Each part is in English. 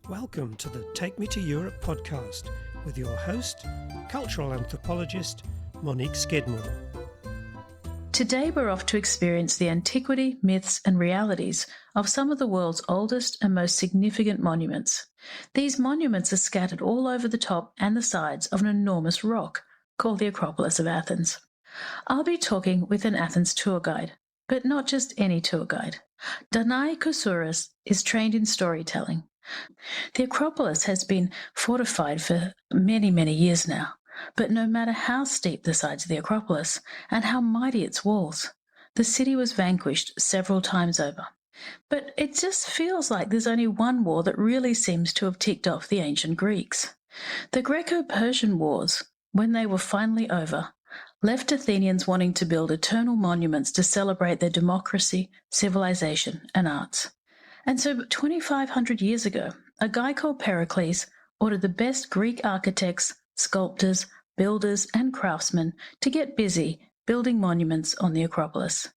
Welcome to the Take Me to Europe podcast with your host, cultural anthropologist Monique Skidmore. Today we're off to experience the antiquity, myths and realities of some of the world's oldest and most significant monuments. These monuments are scattered all over the top and the sides of an enormous rock called the Acropolis of Athens. I'll be talking with an Athens tour guide, but not just any tour guide. Danae Kousouris is trained in storytelling. The Acropolis has been fortified for many, many years now, but no matter how steep the sides of the Acropolis and how mighty its walls, the city was vanquished several times over. But it just feels like there's only one war that really seems to have ticked off the ancient Greeks. The Greco-Persian Wars, when they were finally over, left Athenians wanting to build eternal monuments to celebrate their democracy, civilization, and arts. And so 2,500 years ago, a guy called Pericles ordered the best Greek architects, sculptors, builders, and craftsmen to get busy building monuments on the Acropolis.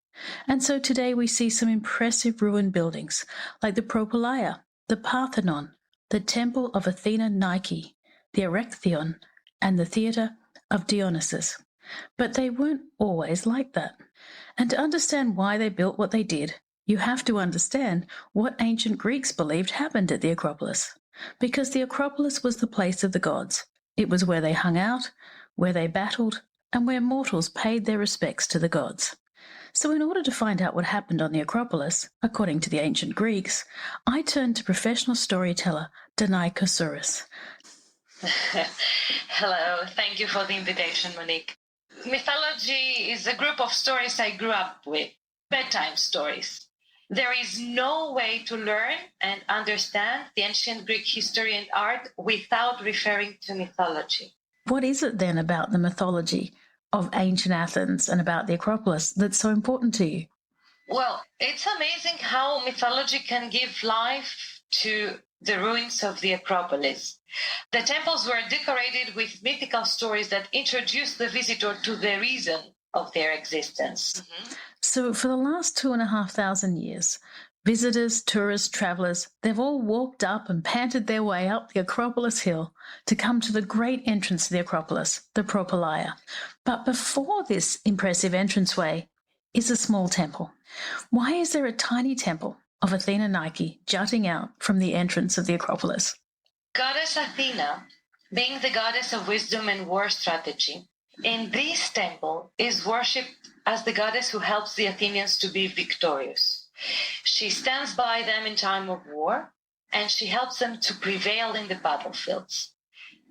And so today we see some impressive ruined buildings like the Propylaea, the Parthenon, the Temple of Athena Nike, the Erechtheion, and the Theatre of Dionysus. But they weren't always like that. And to understand why they built what they did, you have to understand what ancient Greeks believed happened at the Acropolis. Because the Acropolis was the place of the gods. It was where they hung out, where they battled, and where mortals paid their respects to the gods. So in order to find out what happened on the Acropolis, according to the ancient Greeks, I turned to professional storyteller Danae Kousouris. Hello, thank you for the invitation, Monique. Mythology is a group of stories I grew up with, bedtime stories. There is no way to learn and understand the ancient Greek history and art without referring to mythology. What is it then about the mythology of ancient Athens and about the Acropolis that's so important to you? Well, it's amazing how mythology can give life to the ruins of the Acropolis. The temples were decorated with mythical stories that introduce the visitor to the reason of their existence. So for the last 2,500 years, visitors, tourists, travellers, they've all walked up and panted their way up the Acropolis hill to come to the great entrance to the Acropolis, the Propylaea. But before this impressive entranceway is a small temple. Why is there a tiny temple of Athena Nike jutting out from the entrance of the Acropolis? Goddess Athena, being the goddess of wisdom and war strategy, in this temple is worshipped as the goddess who helps the Athenians to be victorious. She stands by them in time of war, and she helps them to prevail in the battlefields.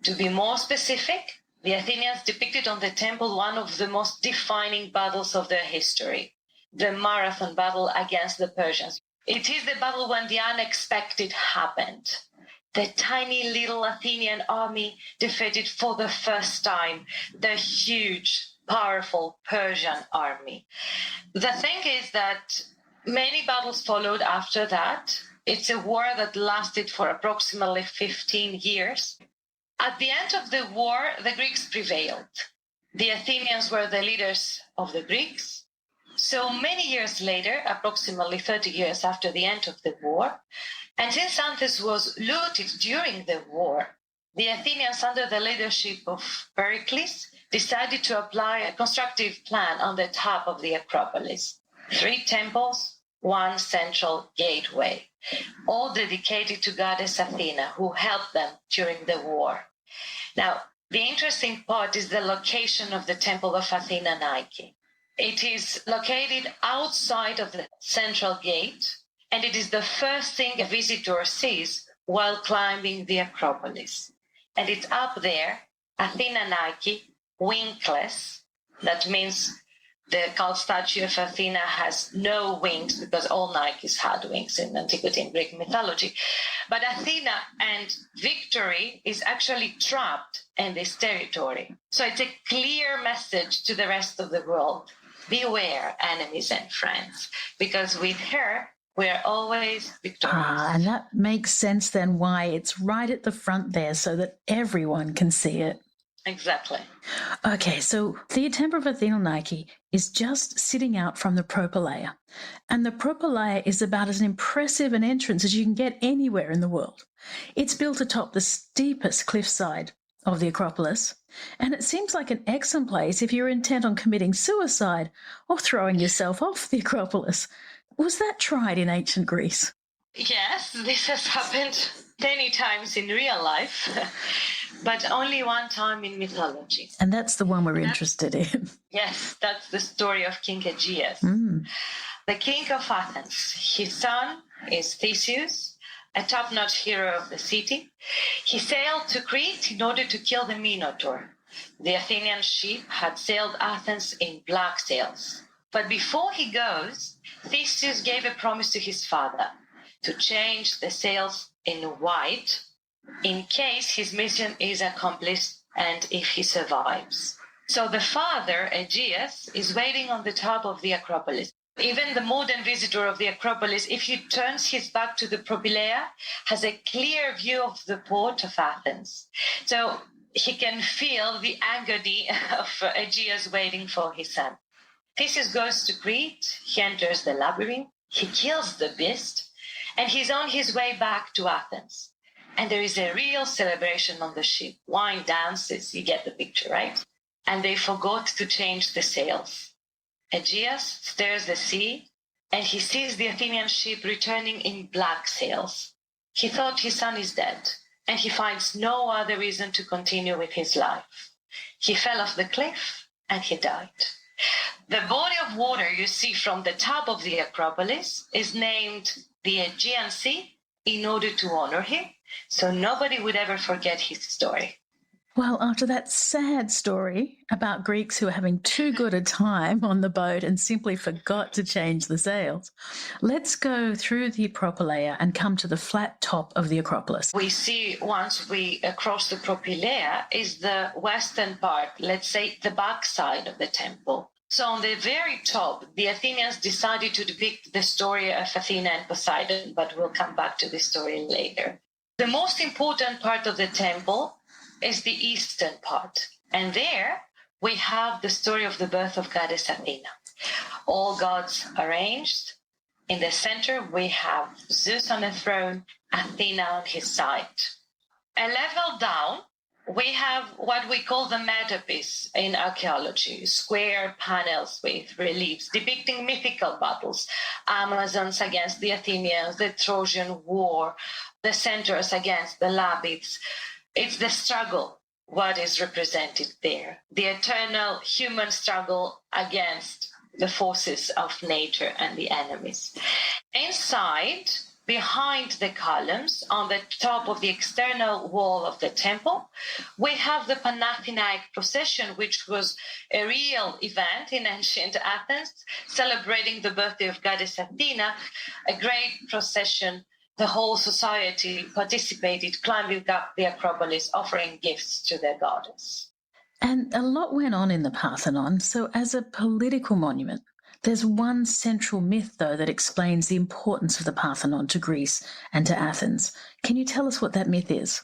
To be more specific, the Athenians depicted on the temple one of the most defining battles of their history, the Marathon battle against the Persians. It is the battle when the unexpected happened. The tiny little Athenian army defeated for the first time the huge, powerful Persian army. The thing is that many battles followed after that. It's a war that lasted for approximately 15 years. At the end of the war, the Greeks prevailed. The Athenians were the leaders of the Greeks. So many years later, approximately 30 years after the end of the war, and since Athens was looted during the war, the Athenians, under the leadership of Pericles, decided to apply a constructive plan on the top of the Acropolis. 3 temples, 1 central gateway, all dedicated to goddess Athena, who helped them during the war. Now, the interesting part is the location of the Temple of Athena Nike. It is located outside of the central gate, and it is the first thing a visitor sees while climbing the Acropolis. And it's up there, Athena Nike, wingless. That means the cult statue of Athena has no wings, because all Nikes had wings in antiquity and Greek mythology. But Athena and victory is actually trapped in this territory. So it's a clear message to the rest of the world. Beware, enemies and friends, because with her, we're always victorious. And that makes sense then why it's right at the front there so that everyone can see it. Exactly. Okay, so the Temple of Athena Nike is just sitting out from the Propylaea. And the Propylaea is about as impressive an entrance as you can get anywhere in the world. It's built atop the steepest cliffside of the Acropolis, and it seems like an excellent place if you're intent on committing suicide or throwing yourself off the Acropolis. Was that tried in ancient Greece? Yes, this has happened many times in real life, but only one time in mythology. And that's the one we're interested in. Yes, that's the story of King Aegeus. The king of Athens. His son is Theseus, a top-notch hero of the city. He sailed to Crete in order to kill the Minotaur. The Athenian ship had sailed Athens in black sails. But before he goes, Theseus gave a promise to his father to change the sails in white in case his mission is accomplished and if he survives. So the father, Aegeus, is waiting on the top of the Acropolis. Even the modern visitor of the Acropolis, if he turns his back to the Propylaea, has a clear view of the port of Athens. So he can feel the agony of Aegeus waiting for his son. Theseus goes to Crete, he enters the labyrinth, he kills the beast, and he's on his way back to Athens. And there is a real celebration on the ship. Wine dances, you get the picture, right? And they forgot to change the sails. Aegeus stares the sea, and he sees the Athenian ship returning in black sails. He thought his son is dead, and he finds no other reason to continue with his life. He fell off the cliff, and he died. The body of water you see from the top of the Acropolis is named the Aegean Sea in order to honor him, so nobody would ever forget his story. Well, after that sad story about Greeks who were having too good a time on the boat and simply forgot to change the sails, let's go through the Propylaea and come to the flat top of the Acropolis. We see once we cross the Propylaea is the western part, let's say the back side of the temple. So on the very top, the Athenians decided to depict the story of Athena and Poseidon, but we'll come back to this story later. The most important part of the temple is the eastern part. And there we have the story of the birth of goddess Athena. All gods arranged. In the center, we have Zeus on a throne, Athena on his side. A level down, we have what we call the metapiece in archaeology, square panels with reliefs depicting mythical battles, Amazons against the Athenians, the Trojan War, the centaurs against the Labids. It's the struggle, what is represented there, the eternal human struggle against the forces of nature and the enemies. Inside, behind the columns, on the top of the external wall of the temple, we have the Panathenaic procession, which was a real event in ancient Athens, celebrating the birthday of goddess Athena, a great procession. The whole society participated, climbing up the Acropolis, offering gifts to their goddess. And a lot went on in the Parthenon. So as a political monument, there's one central myth, though, that explains the importance of the Parthenon to Greece and to Athens. Can you tell us what that myth is?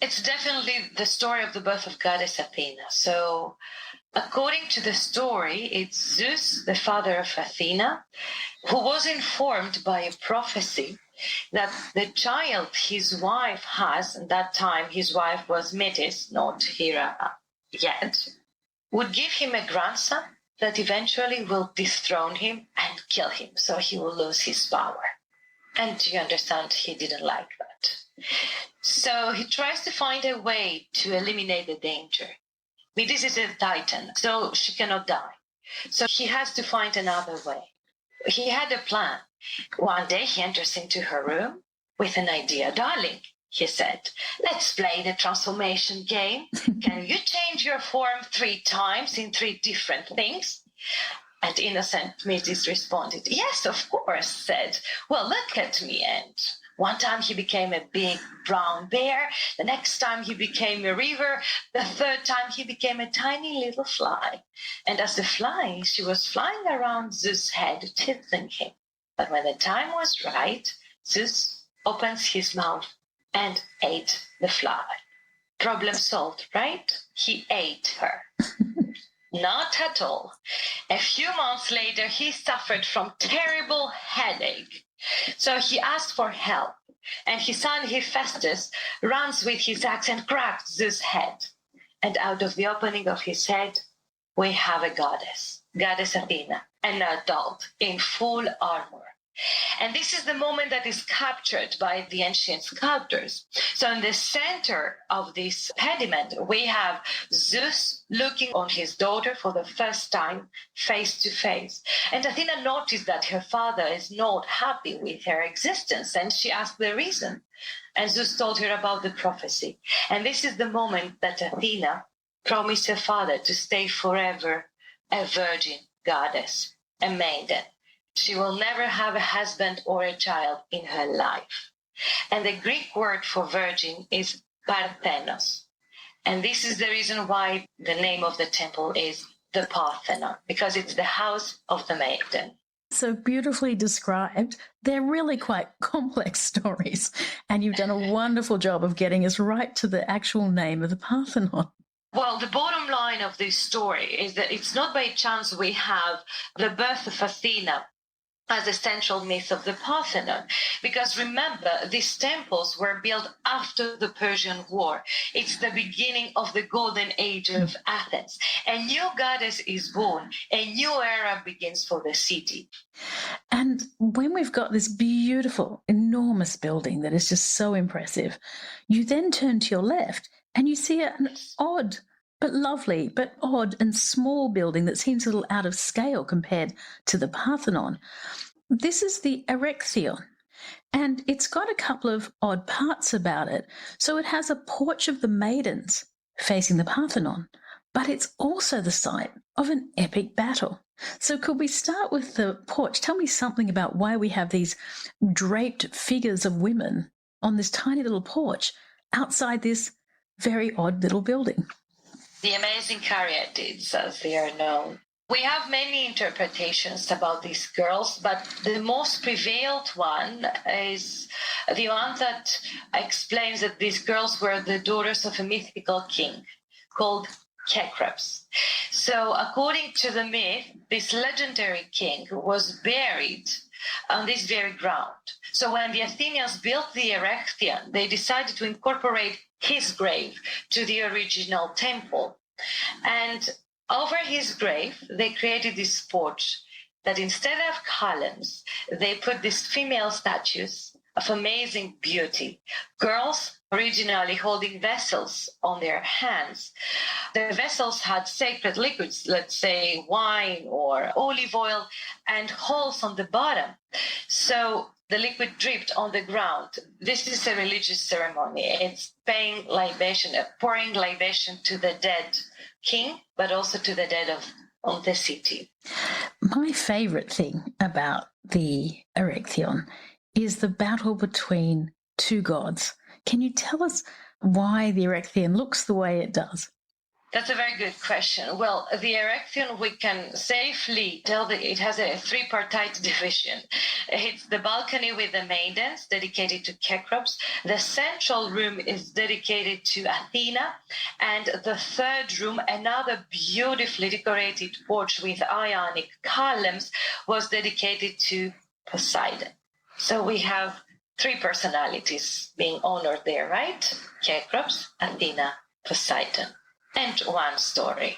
It's definitely the story of the birth of goddess Athena. So according to the story, it's Zeus, the father of Athena, who was informed by a prophecy that the child his wife has, and that time his wife was Metis, not Hera yet, would give him a grandson that eventually will dethrone him and kill him, so he will lose his power. And you understand, he didn't like that. So he tries to find a way to eliminate the danger. Metis is a titan, so she cannot die. So he has to find another way. He had a plan. One day he enters into her room with an idea. Darling, he said, let's play the transformation game. Can you change your form 3 times in 3 different things? And innocent Metis responded, yes, of course, said, well, look at me. And one time he became a big brown bear. The next time he became a river. The third time he became a tiny little fly. And as a fly, she was flying around Zeus' head, tickling him. But when the time was right, Zeus opens his mouth and ate the fly. Problem solved, right? He ate her. Not at all. A few months later, he suffered from terrible headache. So he asked for help. And his son Hephaestus runs with his axe and cracks Zeus' head. And out of the opening of his head, we have a goddess Athena, an adult in full armor. And this is the moment that is captured by the ancient sculptors. So in the center of this pediment, we have Zeus looking on his daughter for the first time, face to face. And Athena noticed that her father is not happy with her existence, and she asked the reason. And Zeus told her about the prophecy. And this is the moment that Athena promised her father to stay forever a virgin goddess, a maiden. She will never have a husband or a child in her life. And the Greek word for virgin is Parthenos. And this is the reason why the name of the temple is the Parthenon, because it's the house of the maiden. So beautifully described. They're really quite complex stories. And you've done a wonderful job of getting us right to the actual name of the Parthenon. Well, the bottom line of this story is that it's not by chance we have the birth of Athena as a central myth of the Parthenon. Because remember, these temples were built after the Persian War. It's the beginning of the golden age of Athens. A new goddess is born. A new era begins for the city. And when we've got this beautiful, enormous building that is just so impressive, you then turn to your left and you see an odd but lovely, but odd and small building that seems a little out of scale compared to the Parthenon. This is the Erechtheion, and it's got a couple of odd parts about it. So it has a porch of the maidens facing the Parthenon, but it's also the site of an epic battle. So could we start with the porch? Tell me something about why we have these draped figures of women on this tiny little porch outside this very odd little building. The amazing caryatids, as they are known. We have many interpretations about these girls, but the most prevalent one is the one that explains that these girls were the daughters of a mythical king called Cecrops. So according to the myth, this legendary king was buried on this very ground. So when the Athenians built the Erechtheion, they decided to incorporate his grave to the original temple. And over his grave, they created this porch that instead of columns, they put these female statues of amazing beauty. Girls originally holding vessels on their hands. The vessels had sacred liquids, let's say wine or olive oil, and holes on the bottom. So the liquid dripped on the ground. This is a religious ceremony. It's paying libation, pouring libation to the dead king, but also to the dead of the city. My favorite thing about the Erechtheion is the battle between two gods. Can you tell us why the Erechtheion looks the way it does? That's a very good question. Well, the Erechtheion, we can safely tell that it has a three-partite division. It's the balcony with the maidens, dedicated to Cecrops. The central room is dedicated to Athena. And the third room, another beautifully decorated porch with Ionic columns, was dedicated to Poseidon. So we have three personalities being honored there, right? Cecrops, Athena, Poseidon. And one story.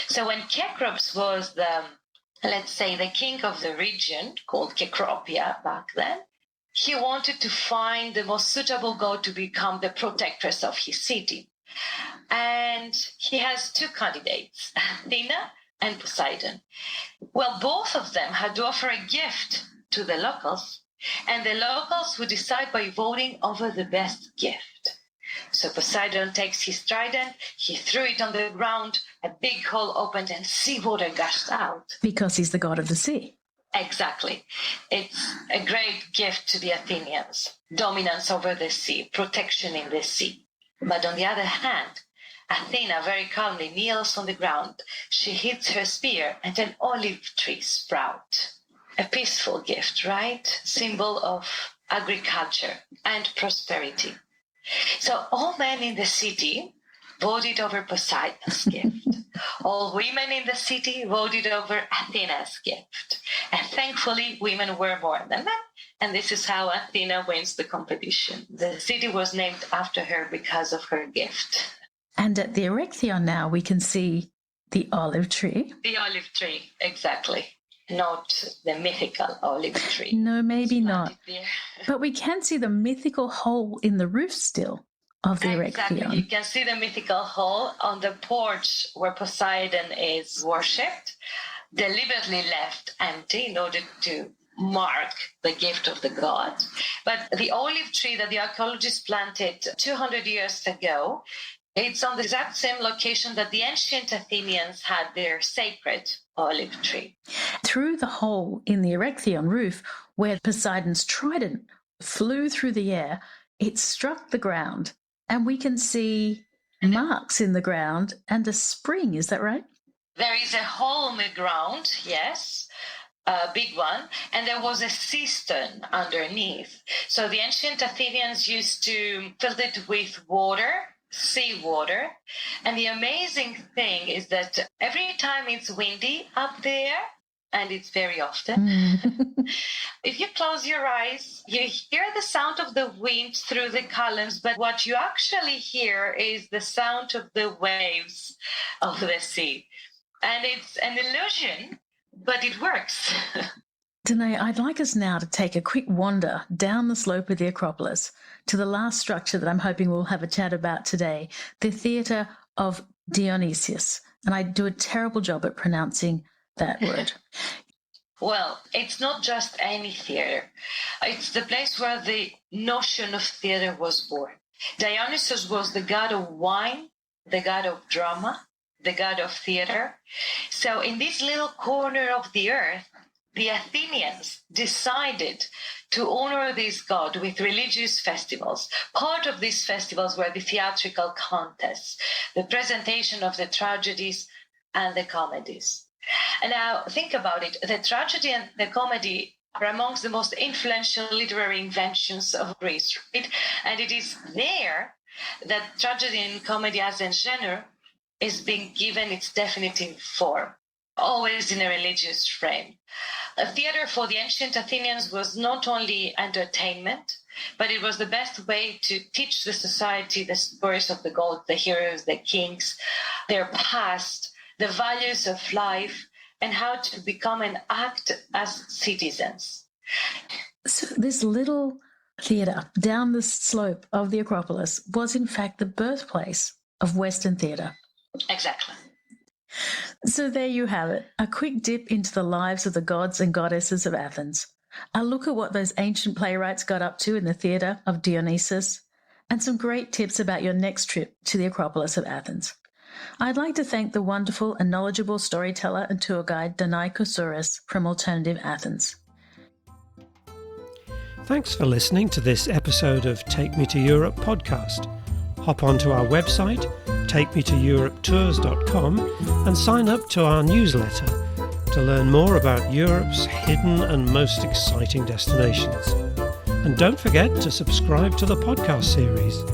So when Cecrops was let's say, the king of the region, called Cecropia back then, he wanted to find the most suitable god to become the protectress of his city. And he has two candidates, Athena and Poseidon. Well, both of them had to offer a gift to the locals, and the locals would decide by voting over the best gift. So Poseidon takes his trident, he threw it on the ground, a big hole opened and seawater gushed out. Because he's the god of the sea. Exactly. It's a great gift to the Athenians. Dominance over the sea, protection in the sea. But on the other hand, Athena very calmly kneels on the ground. She hits her spear and an olive tree sprouts. A peaceful gift, right? Symbol of agriculture and prosperity. So all men in the city voted over Poseidon's gift. All women in the city voted over Athena's gift. And thankfully, women were more than men. And this is how Athena wins the competition. The city was named after her because of her gift. And at the Erechtheion now, we can see the olive tree. The olive tree, exactly. Not the mythical olive tree. No, maybe not. But we can see the mythical hole in the roof still of the Erechtheion. Exactly. You can see the mythical hole on the porch where Poseidon is worshipped, deliberately left empty in order to mark the gift of the god. But the olive tree that the archaeologists planted 200 years ago, it's on the exact same location that the ancient Athenians had their sacred olive tree. Through the hole in the Erechtheion roof, where Poseidon's trident flew through the air, it struck the ground, and we can see marks in the ground and a spring. Is that right? There is a hole in the ground, yes, a big one, and there was a cistern underneath. So the ancient Athenians used to fill it with water, seawater. And the amazing thing is that every time it's windy up there, and it's very often, if you close your eyes, you hear the sound of the wind through the columns, but what you actually hear is the sound of the waves of the sea. And it's an illusion, but it works. Danae, I'd like us now to take a quick wander down the slope of the Acropolis to the last structure that I'm hoping we'll have a chat about today, the Theatre of Dionysius. And I do a terrible job at pronouncing that word. Well, it's not just any theatre. It's the place where the notion of theatre was born. Dionysus was the god of wine, the god of drama, the god of theatre. So in this little corner of the earth, the Athenians decided to honor this god with religious festivals. Part of these festivals were the theatrical contests, the presentation of the tragedies and the comedies. And now think about it. The tragedy and the comedy are amongst the most influential literary inventions of Greece, right? And it is there that tragedy and comedy as a genre is being given its definitive form, always in a religious frame. A theater for the ancient Athenians was not only entertainment, but it was the best way to teach the society the stories of the gods, the heroes, the kings, their past, the values of life, and how to become and act as citizens. So this little theatre down the slope of the Acropolis was in fact the birthplace of Western theatre. Exactly. So there you have it, a quick dip into the lives of the gods and goddesses of Athens, a look at what those ancient playwrights got up to in the Theatre of Dionysus, and some great tips about your next trip to the Acropolis of Athens. I'd like to thank the wonderful and knowledgeable storyteller and tour guide Danae Kousouris from Alternative Athens. Thanks for listening to this episode of Take Me to Europe podcast. Hop onto our website, takemetouropetours.com, and sign up to our newsletter to learn more about Europe's hidden and most exciting destinations. And don't forget to subscribe to the podcast series.